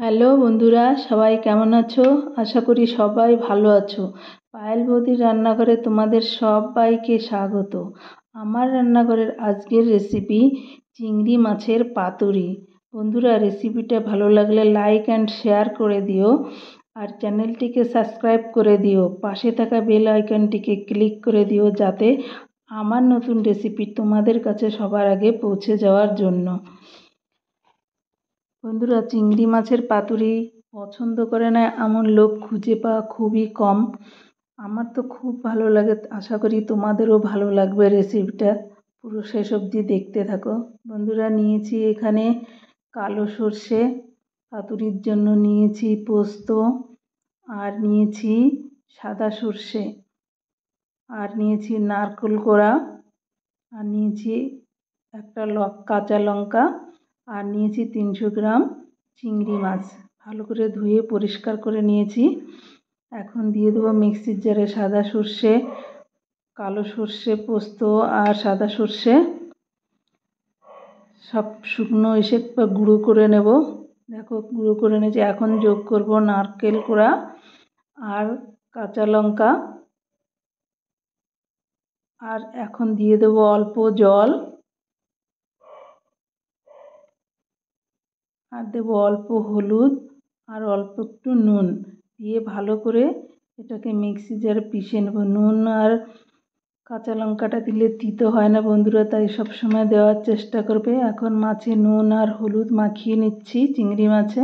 Hello বন্ধুরা, সবাই কেমন আছো? আশা করি সবাই ভালো আছো। পায়েল বৌদির রান্নাঘরে তোমাদের সবাইকে স্বাগত। আমার রান্নাঘরের আজকের রেসিপি চিংড়ি মাছের পাতুরি। বন্ধুরা, রেসিপিটা ভালো লাগলে লাইক অ্যান্ড শেয়ার করে দিও, আর চ্যানেলটিকে সাবস্ক্রাইব করে দিও। পাশে থাকা বেল আইকনটিকে ক্লিক করে দিও, যাতে আমার নতুন রেসিপি তোমাদের কাছে সবার আগে পৌঁছে যাওয়ার জন্য। বন্ধুরা, চিংড়ি মাছের পাতুরি পছন্দ করে না এমন লোক খুঁজে পাওয়া খুবই কম। আমার তো খুব ভালো লাগে, আশা করি তোমাদেরও ভালো লাগবে রেসিপিটা। পুরো শেষ অবধি দেখতে থাকো। বন্ধুরা, নিয়েছি এখানে কালো সর্ষে, পাতুরির জন্য নিয়েছি পোস্ত, আর নিয়েছি সাদা সর্ষে, আর নিয়েছি নারকেল কোড়া, আর নিয়েছি একটা কাঁচা লঙ্কা, আর নিয়েছি 300 গ্রাম চিংড়ি মাছ। ভালো করে ধুয়ে পরিষ্কার করে নিয়েছি। এখন দিয়ে দেবো মিক্সির জারে সাদা সর্ষে, কালো সর্ষে, পোস্ত আর সাদা সর্ষে সব শুকনো এসে গুঁড়ো করে নেব। দেখো গুঁড়ো করে নিয়েছি। এখন যোগ করব নারকেল কোড়া আর কাঁচা লঙ্কা, আর এখন দিয়ে দেবো অল্প জল, আর দেবো অল্প হলুদ, আর অল্প একটু নুন দিয়ে ভালো করে এটাকে মিক্সি জারে পিষে নেব। নুন আর কাঁচা লঙ্কাটা দিলে তিতো হয় না বন্ধুরা, তাই সবসময় দেওয়ার চেষ্টা করবে। এখন মাছে নুন আর হলুদ মাখিয়ে নিচ্ছি। চিংড়ি মাছে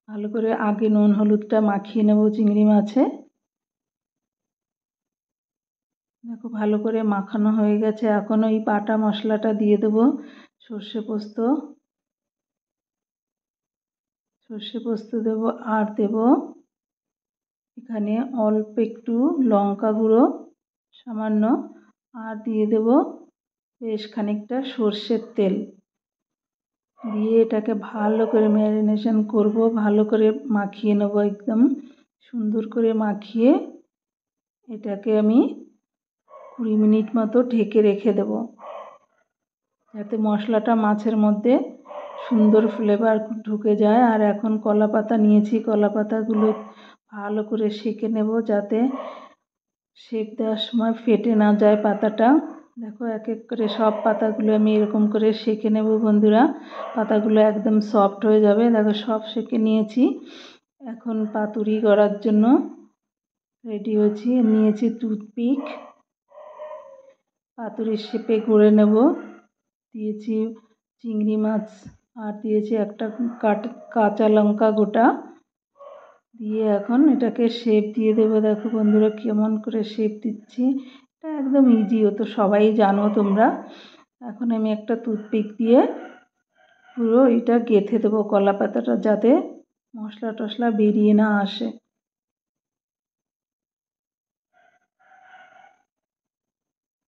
ভালো করে আগে নুন হলুদটা মাখিয়ে নেব চিংড়ি মাছে। দেখো ভালো করে মাখানো হয়ে গেছে। এখন ওই বাটা মশলাটা দিয়ে দেবো। সর্ষে পোস্ত দেবো, আর দেবো এখানে অল্প একটু লঙ্কা গুঁড়ো সামান্য, আর দিয়ে দেব বেশ খানিকটা সর্ষের তেল দিয়ে এটাকে ভালো করে ম্যারিনেশন করব। ভালো করে মাখিয়ে নেব, একদম সুন্দর করে মাখিয়ে এটাকে আমি 20 মিনিট মতো ঢেকে রেখে দেব, যাতে মশলাটা মাছের মধ্যে সুন্দর ফ্লেভার ঢুকে যায়। আর এখন কলা পাতা নিয়েছি, কলা পাতাগুলো ভালো করে সেঁকে নেব, যাতে শেপ দেওয়ার সময় ফেটে না যায় পাতাটা। দেখো এক এক করে সব পাতাগুলো আমি এরকম করে সেঁকে নেব বন্ধুরা। পাতাগুলো একদম সফট হয়ে যাবে। দেখো সব সেঁকে নিয়েছি। এখন পাতুরি করার জন্য রেডি হয়েছি। নিয়েছি টুথপিক, পাতুরির শেপে গড়ে নেব। দিয়েছি চিংড়ি মাছ, আর দিয়েছি একটা কাঁচা লঙ্কা গোটা দিয়ে এখন এটাকে শেপ দিয়ে দেবো। দেখো বন্ধুরা কেমন করে শেপ দিচ্ছি, এটা একদম ইজি, ও তো সবাই জানো তোমরা। এখন আমি একটা টুথপিক দিয়ে পুরো এটা গেঁথে দেবো কলা পাতাটা, যাতে মশলা টশলা বেরিয়ে না আসে।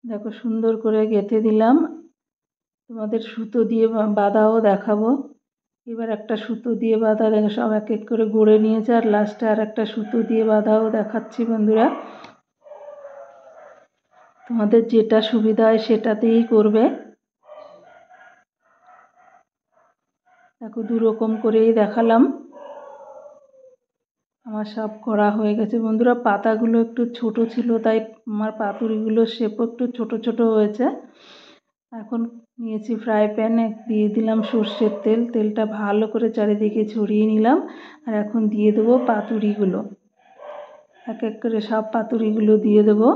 দেখো সুন্দর করে গেঁথে দিলাম। তোমাদের সুতো দিয়ে বাঁধাও দেখাবো। এবার একটা সুতো দিয়ে বাঁধা, দেখো সব এক এক করে গড়ে নিয়েছে, আর লাস্টে আর একটা সুতো দিয়ে বাঁধাও দেখাচ্ছি বন্ধুরা। তোমাদের যেটা সুবিধা হয় সেটাতেই করবে। দেখো দুরকম করেই দেখালাম। আমার সব করা হয়ে গেছে বন্ধুরা। পাতাগুলো একটু ছোট ছিল, তাই আমার পাতুরিগুলোর শেপও একটু ছোট ছোট হয়েছে। এখন নিয়েছি ফ্রাই প্যানে, দিয়ে দিলাম সর্ষের তেল। তেলটা ভালো করে চারিদিকে ছড়িয়ে নিলাম, আর এখন দিয়ে দেবো পাতুরিগুলো। এক এক করে সব পাতুরিগুলো দিয়ে দেবো।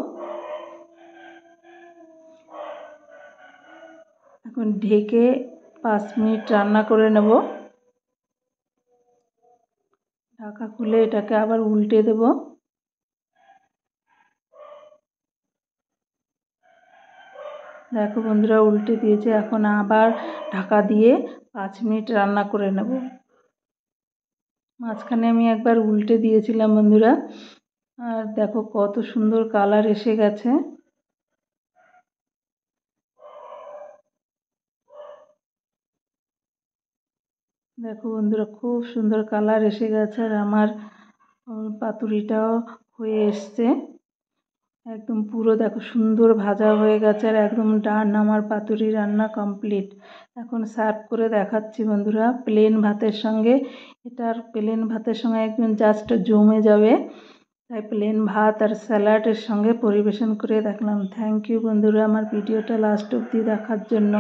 এখন ঢেকে 5 মিনিট রান্না করে নেব। ঢাকা খুলে এটাকে আবার উল্টে দেব। দেখো বন্ধুরা উল্টে দিয়েছে। এখন আবার ঢাকা দিয়ে 5 মিনিট রান্না করে নেব। মাঝখানে আমি একবার উল্টে দিয়েছিলাম বন্ধুরা, আর দেখো কত সুন্দর কালার এসে গেছে। দেখো বন্ধুরা খুব সুন্দর কালার এসে গেছে, আর আমার পাতুরিটাও হয়ে এসছে। একদম পুরো দেখো সুন্দর ভাজা হয়ে গেছে আর একদম ডান। আমার পাতুরি রান্না কমপ্লিট। এখন সার্ভ করে দেখাচ্ছি বন্ধুরা প্লেন ভাতের সঙ্গে। এটার প্লেন ভাতের সঙ্গে একদম জাস্ট জমে যাবে, তাই প্লেন ভাত আর স্যালাডের সঙ্গে পরিবেশন করে দেখলাম। থ্যাংক ইউ বন্ধুরা আমার ভিডিওটা লাস্ট অবধি দেখার জন্য।